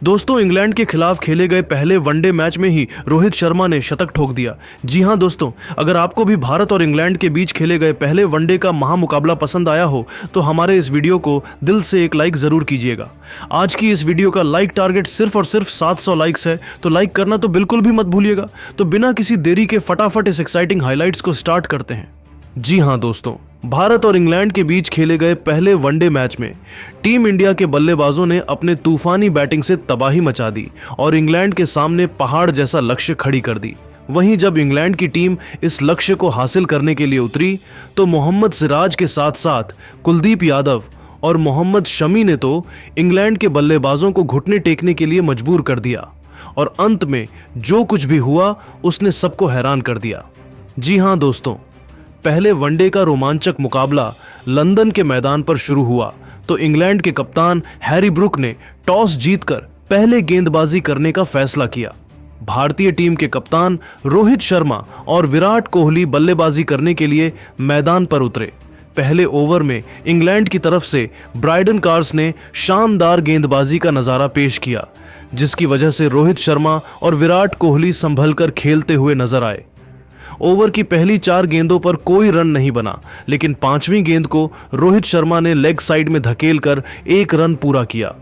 दोस्तों, इंग्लैंड के खिलाफ खेले गए पहले वनडे मैच में ही रोहित शर्मा ने शतक ठोक दिया। जी हां दोस्तों, अगर आपको भी भारत और इंग्लैंड के बीच खेले गए पहले वनडे का महामुकाबला पसंद आया हो तो हमारे इस वीडियो को दिल से एक लाइक जरूर कीजिएगा। आज की इस वीडियो का लाइक टारगेट सिर्फ और सिर्फ 700 लाइक्स है, तो लाइक करना तो बिल्कुल भी मत भूलिएगा। तो बिना किसी देरी के फटाफट इस एक्साइटिंग हाइलाइट्स को स्टार्ट करते हैं। जी हां दोस्तों, भारत और इंग्लैंड के बीच खेले गए पहले वनडे मैच में टीम इंडिया के बल्लेबाजों ने अपने तूफानी बैटिंग से तबाही मचा दी और इंग्लैंड के सामने पहाड़ जैसा लक्ष्य खड़ी कर दी। वहीं जब इंग्लैंड की टीम इस लक्ष्य को हासिल करने के लिए उतरी तो मोहम्मद सिराज के साथ साथ कुलदीप यादव और मोहम्मद शमी ने तो इंग्लैंड के बल्लेबाजों को घुटने टेकने के लिए मजबूर कर दिया और अंत में जो कुछ भी हुआ उसने सबको हैरान कर दिया। जी हां दोस्तों, पहले वनडे का रोमांचक मुकाबला लंदन के मैदान पर शुरू हुआ तो इंग्लैंड के कप्तान हैरी ब्रुक ने टॉस जीतकर पहले गेंदबाजी करने का फैसला किया। भारतीय टीम के कप्तान रोहित शर्मा और विराट कोहली बल्लेबाजी करने के लिए मैदान पर उतरे। पहले ओवर में इंग्लैंड की तरफ से ब्राइडन कार्स ने शानदार गेंदबाजी का नजारा पेश किया, जिसकी वजह से रोहित शर्मा और विराट कोहली संभलकर खेलते हुए नजर आए। ओवर की पहली 4 गेंदों पर कोई रन नहीं बना, लेकिन 5वीं गेंद को रोहित शर्मा ने लेग साइड में धकेलकर 1 रन पूरा किया।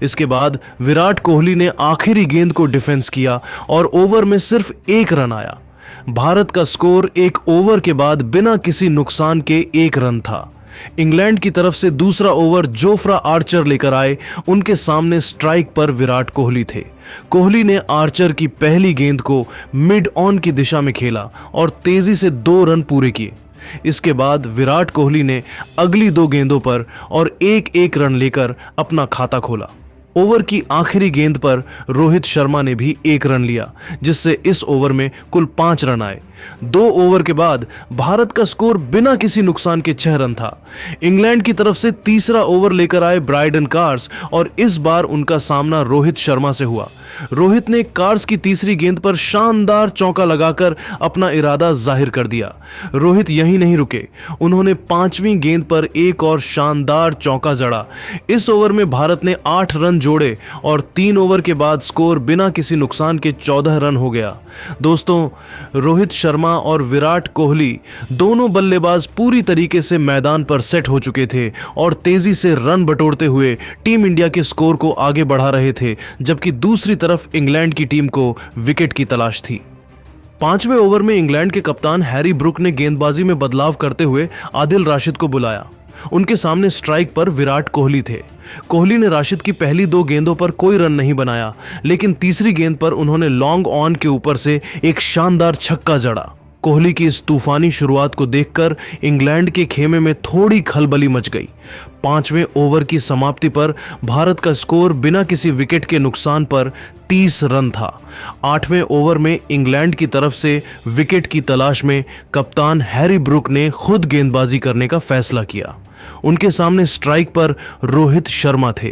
इसके बाद विराट कोहली ने आखिरी गेंद को डिफेंस किया और ओवर में सिर्फ 1 रन आया। भारत का स्कोर 1 ओवर के बाद बिना किसी नुकसान के 1 रन था। इंग्लैंड की तरफ से दूसरा ओवर जोफ्रा आर्चर लेकर आए। उनके सामने स्ट्राइक पर विराट कोहली थे। कोहली ने आर्चर की पहली गेंद को मिड ऑन की दिशा में खेला और तेजी से 2 रन पूरे किए। इसके बाद विराट कोहली ने अगली 2 गेंदों पर और 1-1 रन लेकर अपना खाता खोला। ओवर की आखिरी गेंद पर रोहित शर्मा ने भी 1 रन लिया, जिससे इस ओवर में कुल 5 रन आए। 2 ओवर के बाद भारत का स्कोर बिना किसी नुकसान के 6 रन था। इंग्लैंड की तरफ से तीसरा ओवर लेकर आए ब्राइडन कार्स और इस बार उनका सामना रोहित शर्मा से हुआ। रोहित ने कार्स की तीसरी गेंद पर शानदार चौका लगाकर अपना इरादा जाहिर कर दिया। रोहित यहीं नहीं रुके, उन्होंने 5वीं गेंद पर एक और शानदार चौका जड़ा। इस ओवर में भारत ने 8 रन जोड़े और 3 ओवर के बाद स्कोर बिना किसी नुकसान के 14 रन हो गया। दोस्तों, रोहित शर्मा और विराट कोहली दोनों बल्लेबाज पूरी तरीके से मैदान पर सेट हो चुके थे और तेजी से रन बटोरते हुए टीम इंडिया के स्कोर को आगे बढ़ा रहे थे, जबकि दूसरी तरफ इंग्लैंड की टीम को विकेट की तलाश थी। 5वें ओवर में इंग्लैंड के कप्तान हैरी ब्रुक ने गेंदबाजी में बदलाव करते हुए आदिल राशिद को बुलाया। उनके सामने स्ट्राइक पर विराट कोहली थे। कोहली ने राशिद की पहली 2 गेंदों पर कोई रन नहीं बनाया, लेकिन तीसरी गेंद पर उन्होंने लॉन्ग ऑन के ऊपर से एक शानदार छक्का जड़ा। कोहली की इस तूफानी शुरुआत को देखकर इंग्लैंड के खेमे में थोड़ी खलबली मच गई। 5वें ओवर की समाप्ति पर भारत का स्कोर बिना किसी विकेट के नुकसान पर 30 रन था। 8वें ओवर में इंग्लैंड की तरफ से विकेट की तलाश में कप्तान हैरी ब्रुक ने खुद गेंदबाजी करने का फैसला किया। उनके सामने स्ट्राइक पर रोहित शर्मा थे।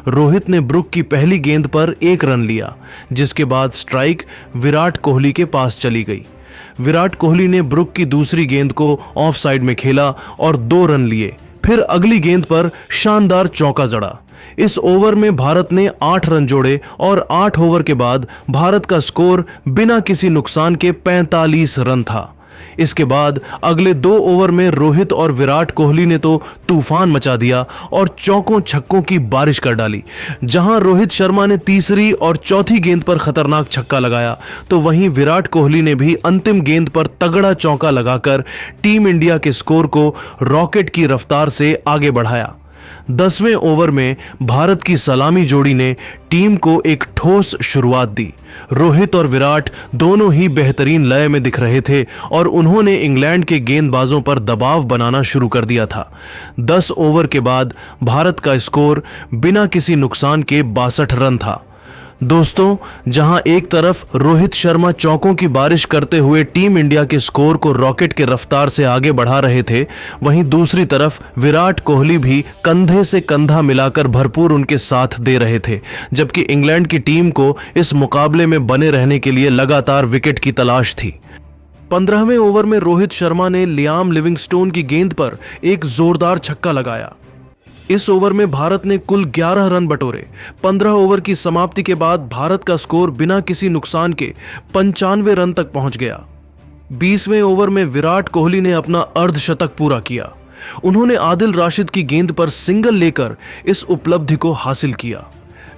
रोहित ने ब्रुक की पहली गेंद पर 1 रन लिया, जिसके बाद स्ट्राइक विराट कोहली के पास चली गई। विराट कोहली ने ब्रुक की दूसरी गेंद को ऑफ साइड में खेला और 2 रन लिए। फिर अगली गेंद पर शानदार चौका जड़ा। इस ओवर में भारत ने 8 रन जोड़े और 8 ओवर के बाद भारत का स्कोर बिना किसी नुकसान के 45 रन था। इसके बाद अगले 2 ओवर में रोहित और विराट कोहली ने तो तूफान मचा दिया और चौकों छक्कों की बारिश कर डाली। जहां रोहित शर्मा ने तीसरी और चौथी गेंद पर खतरनाक छक्का लगाया, तो वहीं विराट कोहली ने भी अंतिम गेंद पर तगड़ा चौका लगाकर टीम इंडिया के स्कोर को रॉकेट की रफ्तार से आगे बढ़ाया। 10वें ओवर में भारत की सलामी जोड़ी ने टीम को एक ठोस शुरुआत दी। रोहित और विराट दोनों ही बेहतरीन लय में दिख रहे थे और उन्होंने इंग्लैंड के गेंदबाजों पर दबाव बनाना शुरू कर दिया था। 10 ओवर के बाद भारत का स्कोर बिना किसी नुकसान के 62 रन था। दोस्तों, जहां एक तरफ रोहित शर्मा चौकों की बारिश करते हुए टीम इंडिया के स्कोर को रॉकेट के रफ्तार से आगे बढ़ा रहे थे, वहीं दूसरी तरफ विराट कोहली भी कंधे से कंधा मिलाकर भरपूर उनके साथ दे रहे थे, जबकि इंग्लैंड की टीम को इस मुकाबले में बने रहने के लिए लगातार विकेट की तलाश थी। 15वें ओवर में रोहित शर्मा ने लियाम लिविंगस्टोन की गेंद पर एक जोरदार छक्का लगाया। इस ओवर में भारत ने कुल 11 रन बटोरे। 15 ओवर की समाप्ति के बाद भारत का स्कोर बिना किसी नुकसान के 95 रन तक पहुंच गया। 20वें ओवर में विराट कोहली ने अपना अर्धशतक पूरा किया। उन्होंने आदिल राशिद की गेंद पर सिंगल लेकर इस उपलब्धि को हासिल किया।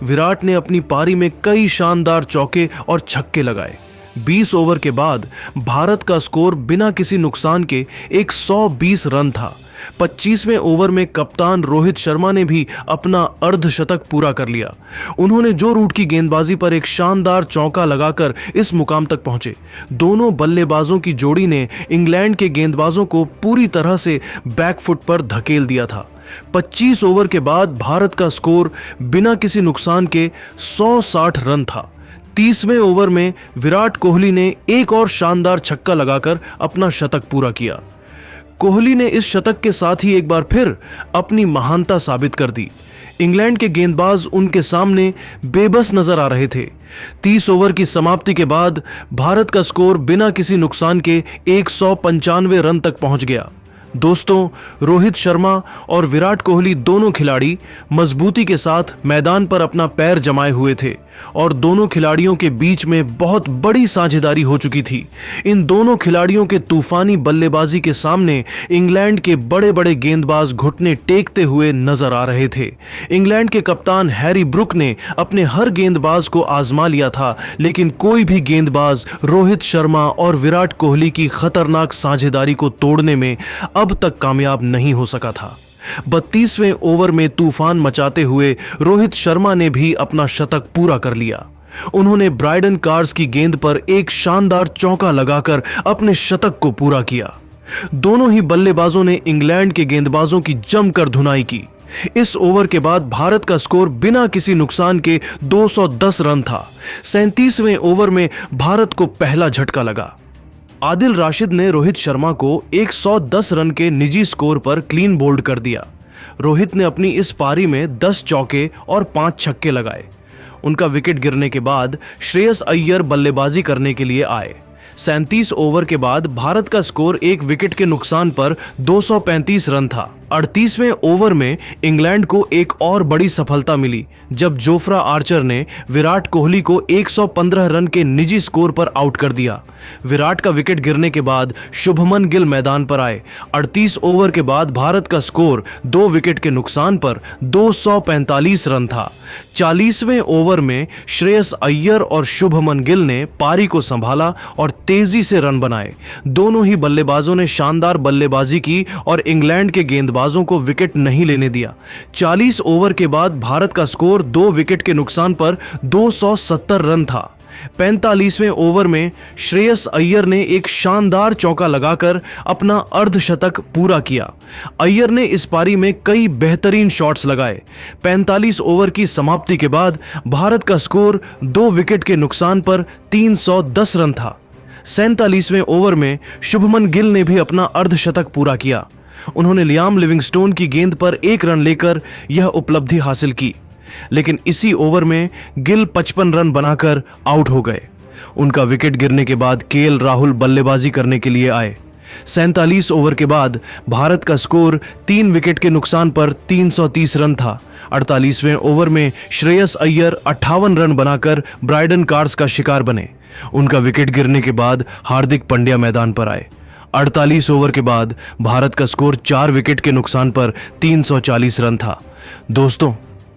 विराट ने अपनी पारी में कई शानदार चौके और छक्के लगाए। 20 ओवर के बाद भारत का स्कोर बिना किसी नुकसान के 120 रन था। 25वें ओवर में कप्तान रोहित शर्मा ने भी अपना अर्धशतक पूरा कर लिया। उन्होंने जो रूट की गेंदबाजी पर एक शानदार चौका लगाकर इस मुकाम तक पहुंचे। दोनों बल्लेबाजों की जोड़ी ने इंग्लैंड के गेंदबाजों को पूरी तरह से बैकफुट पर धकेल दिया था। 25 ओवर के बाद भारत का स्कोर बिना किसी नुकसान के 160 रन था। 30वें ओवर में विराट कोहली ने एक और शानदार छक्का लगाकर अपना शतक पूरा किया। कोहली ने इस शतक के साथ ही एक बार फिर अपनी महानता साबित कर दी। इंग्लैंड के गेंदबाज उनके सामने बेबस नजर आ रहे थे। 30 ओवर की समाप्ति के बाद भारत का स्कोर बिना किसी नुकसान के 195 रन तक पहुंच गया। दोस्तों, रोहित शर्मा और विराट कोहली दोनों खिलाड़ी मजबूती के साथ मैदान पर अपना पैर जमाए हुए थे और दोनों खिलाड़ियों के बीच में बहुत बड़ी साझेदारी हो चुकी थी। इन दोनों खिलाड़ियों के तूफानी बल्लेबाजी के सामने इंग्लैंड के बड़े बड़े गेंदबाज घुटने टेकते हुए नजर आ रहे थे। इंग्लैंड के कप्तान हैरी ब्रुक ने अपने हर गेंदबाज को आजमा लिया था, लेकिन कोई भी गेंदबाज रोहित शर्मा और विराट कोहली की खतरनाक साझेदारी को तोड़ने में अब तक कामयाब नहीं हो सका था। 32वें ओवर में तूफान मचाते हुए रोहित शर्मा ने भी अपना शतक पूरा कर लिया। उन्होंने ब्राइडन कार्स की गेंद पर एक शानदार चौका लगाकर अपने शतक को पूरा किया। दोनों ही बल्लेबाजों ने इंग्लैंड के गेंदबाजों की जमकर धुनाई की। इस ओवर के बाद भारत का स्कोर बिना किसी नुकसान के 210 रन था। 37वें ओवर में भारत को पहला झटका लगा। आदिल राशिद ने रोहित शर्मा को 110 रन के निजी स्कोर पर क्लीन बोल्ड कर दिया। रोहित ने अपनी इस पारी में 10 चौके और 5 छक्के लगाए। उनका विकेट गिरने के बाद श्रेयस अय्यर बल्लेबाजी करने के लिए आए। 37 ओवर के बाद भारत का स्कोर एक विकेट के नुकसान पर 235 रन था। 38वें ओवर में इंग्लैंड को एक और बड़ी सफलता मिली जब जोफ्रा आर्चर ने विराट कोहली को 115 रन के निजी स्कोर पर आउट कर दिया। विराट का विकेट गिरने के बाद शुभमन गिल मैदान पर आए। 38 ओवर के बाद भारत का स्कोर 2 विकेट के नुकसान पर 245 रन था। 40वें ओवर में श्रेयस अय्यर और शुभमन गिल ने पारी को संभाला और तेजी से रन बनाए। दोनों ही बल्लेबाजों ने शानदार बल्लेबाजी की और इंग्लैंड के गेंदबाजों को विकेट नहीं लेने दिया। 40 ओवर के बाद भारत का स्कोर 2 विकेट के नुकसान पर 270 रन था। 45वें ओवर में श्रेयस अय्यर ने एक शानदार चौका लगाकर अपना अर्धशतक पूरा किया। अय्यर ने इस पारी में कई बेहतरीन शॉट्स लगाए। 45 ओवर की समाप्ति के बाद भारत का स्कोर 2 विकेट के नुकसान पर 310 रन था। 47वें ओवर में शुभमन गिल ने भी अपना अर्धशतक पूरा किया। उन्होंने लियाम लिविंगस्टोन की गेंद पर 1 रन लेकर यह उपलब्धि हासिल की, लेकिन इसी ओवर में गिल 55 रन बनाकर आउट हो गए। उनका विकेट गिरने के बाद केएल राहुल बल्लेबाजी करने के लिए आए। 47 ओवर के बाद भारत का स्कोर 3 विकेट के नुकसान पर 330 रन था। 48वें ओवर में श्रेयस अय्यर 58 रन बनाकर ब्राइडन कार्स का शिकार बने। उनका विकेट गिरने के बाद हार्दिक पांड्या मैदान पर आए। 48 ओवर के बाद भारत का स्कोर 4 विकेट के नुकसान पर 340 रन था। दोस्तों,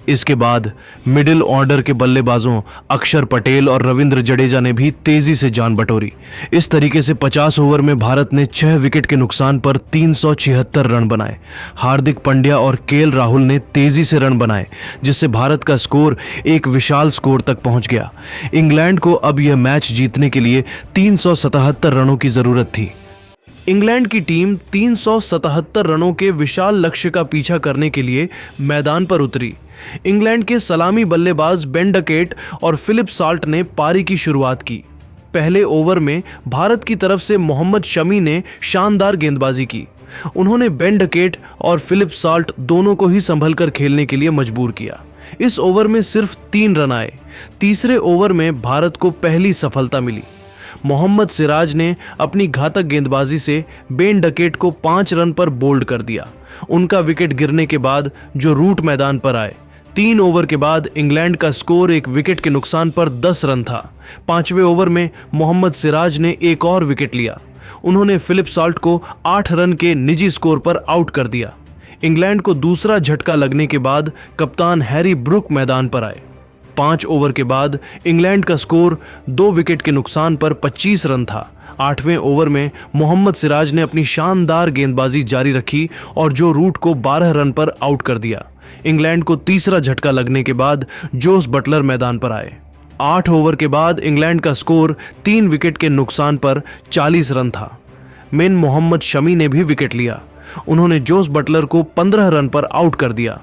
इसके बाद मिडिल ऑर्डर के बल्लेबाजों अक्षर पटेल और रविंद्र जडेजा ने भी तेजी से जान बटोरी। इस तरीके से 50 ओवर में भारत ने 6 विकेट के नुकसान पर 376 रन बनाए। हार्दिक पांड्या और केएल राहुल ने तेजी से रन बनाए, जिससे भारत का स्कोर एक विशाल स्कोर तक पहुंच गया। इंग्लैंड को अब यह मैच जीतने के लिए 377 रनों की जरूरत थी। इंग्लैंड की टीम 377 रनों के विशाल लक्ष्य का पीछा करने के लिए मैदान पर उतरी। इंग्लैंड के सलामी बल्लेबाज बेन डकेट और फिलिप साल्ट ने पारी की शुरुआत की। पहले ओवर में भारत की तरफ से मोहम्मद शमी ने शानदार गेंदबाजी की। उन्होंने बेन डकेट और फिलिप साल्ट दोनों को ही संभलकर खेलने के लिए मजबूर किया। इस ओवर में सिर्फ 3 रन आए। तीसरे ओवर में भारत को पहली सफलता मिली। मोहम्मद सिराज ने अपनी घातक गेंदबाजी से बेन डकेट को 5 रन पर बोल्ड कर दिया। उनका विकेट गिरने के बाद जो रूट मैदान पर आए, 3 ओवर के बाद इंग्लैंड का स्कोर 1 विकेट के नुकसान पर 10 रन था। 5वें ओवर में मोहम्मद सिराज ने एक और विकेट लिया। उन्होंने फिलिप साल्ट को 8 रन के निजी स्कोर पर आउट कर दिया। इंग्लैंड को दूसरा झटका लगने के बाद कप्तान हैरी ब्रुक मैदान पर आए। 5 ओवर के बाद इंग्लैंड का स्कोर 2 विकेट के नुकसान पर 25 रन था। 8वें ओवर में मोहम्मद सिराज ने अपनी शानदार गेंदबाजी जारी रखी और जो रूट को 12 रन पर आउट कर दिया। इंग्लैंड को तीसरा झटका लगने के बाद जोस बटलर मैदान पर आए। 8 ओवर के बाद इंग्लैंड का स्कोर 3 विकेट के नुकसान पर 40 रन था। मेन मोहम्मद शमी ने भी विकेट लिया। उन्होंने जोस बटलर को 15 रन पर आउट कर दिया।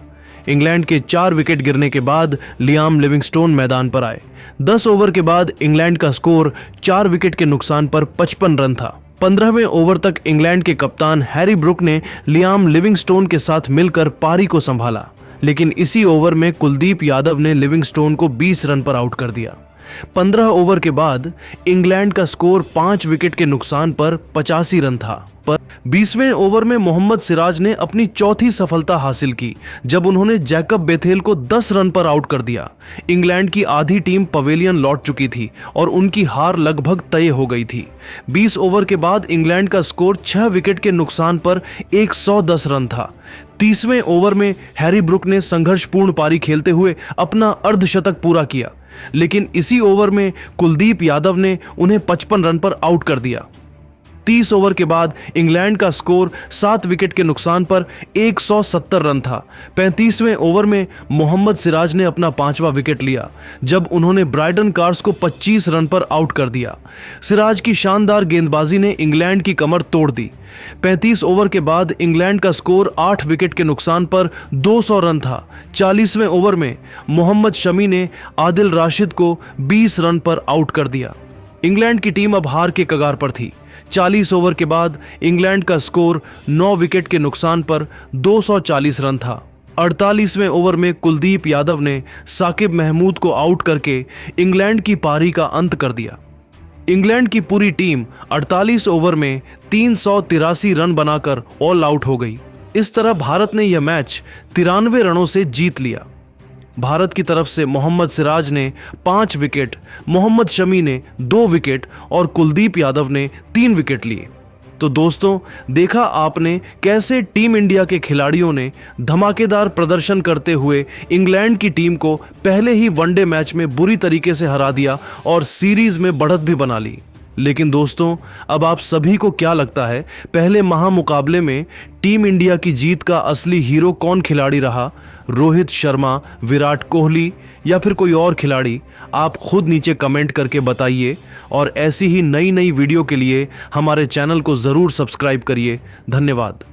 इंग्लैंड के 4 विकेट गिरने के बाद लियाम लिविंगस्टोन मैदान पर आए। 10 ओवर के बाद इंग्लैंड का स्कोर 4 विकेट के नुकसान पर 55 रन था। 15वें ओवर तक इंग्लैंड के कप्तान हैरी ब्रुक ने लियाम लिविंगस्टोन के साथ मिलकर पारी को संभाला, लेकिन इसी ओवर में कुलदीप यादव ने लिविंगस्टोन को 20 रन पर आउट कर दिया। 15 ओवर के बाद इंग्लैंड का स्कोर 5 विकेट के नुकसान पर 85 रन था। पर 20वें ओवर में मोहम्मद सिराज ने अपनी चौथी सफलता हासिल की जब उन्होंने जैकब बेथेल को 10 रन पर आउट कर दिया। इंग्लैंड की आधी टीम पवेलियन लौट चुकी थी और उनकी हार लगभग तय हो गई थी। 20 ओवर के बाद इंग्लैंड का स्कोर 6 विकेट के नुकसान पर 110 रन था। 30वें ओवर में हैरी ब्रुक ने संघर्षपूर्ण पारी खेलते हुए अपना अर्धशतक पूरा किया, लेकिन इसी ओवर में कुलदीप यादव ने उन्हें 55 रन पर आउट कर दिया। 30 ओवर के बाद इंग्लैंड का स्कोर 7 विकेट के नुकसान पर 170 रन था। 35वें ओवर में मोहम्मद सिराज ने अपना 5वां विकेट लिया जब उन्होंने ब्राइडन कार्स को 25 रन पर आउट कर दिया। सिराज की शानदार गेंदबाजी ने इंग्लैंड की कमर तोड़ दी। 35 ओवर के बाद इंग्लैंड का स्कोर 8 विकेट के नुकसान पर 200 रन था। 40वें ओवर में मोहम्मद शमी ने आदिल राशिद को 20 रन पर आउट कर दिया। इंग्लैंड की टीम अब हार के कगार पर थी। 40 ओवर के बाद इंग्लैंड का स्कोर 9 विकेट के नुकसान पर 240 रन था। 48वें ओवर में कुलदीप यादव ने साकिब महमूद को आउट करके इंग्लैंड की पारी का अंत कर दिया। इंग्लैंड की पूरी टीम 48 ओवर में 383 रन बनाकर ऑल आउट हो गई। इस तरह भारत ने यह मैच 93 रनों से जीत लिया। भारत की तरफ से मोहम्मद सिराज ने 5 विकेट, मोहम्मद शमी ने 2 विकेट और कुलदीप यादव ने 3 विकेट लिए। तो दोस्तों, देखा आपने कैसे टीम इंडिया के खिलाड़ियों ने धमाकेदार प्रदर्शन करते हुए इंग्लैंड की टीम को पहले ही वनडे मैच में बुरी तरीके से हरा दिया और सीरीज में बढ़त भी बना ली। लेकिन दोस्तों, अब आप सभी को क्या लगता है, पहले महामुकाबले में टीम इंडिया की जीत का असली हीरो कौन खिलाड़ी रहा? रोहित शर्मा, विराट कोहली या फिर कोई और खिलाड़ी? आप खुद नीचे कमेंट करके बताइए और ऐसी ही नई वीडियो के लिए हमारे चैनल को ज़रूर सब्सक्राइब करिए। धन्यवाद।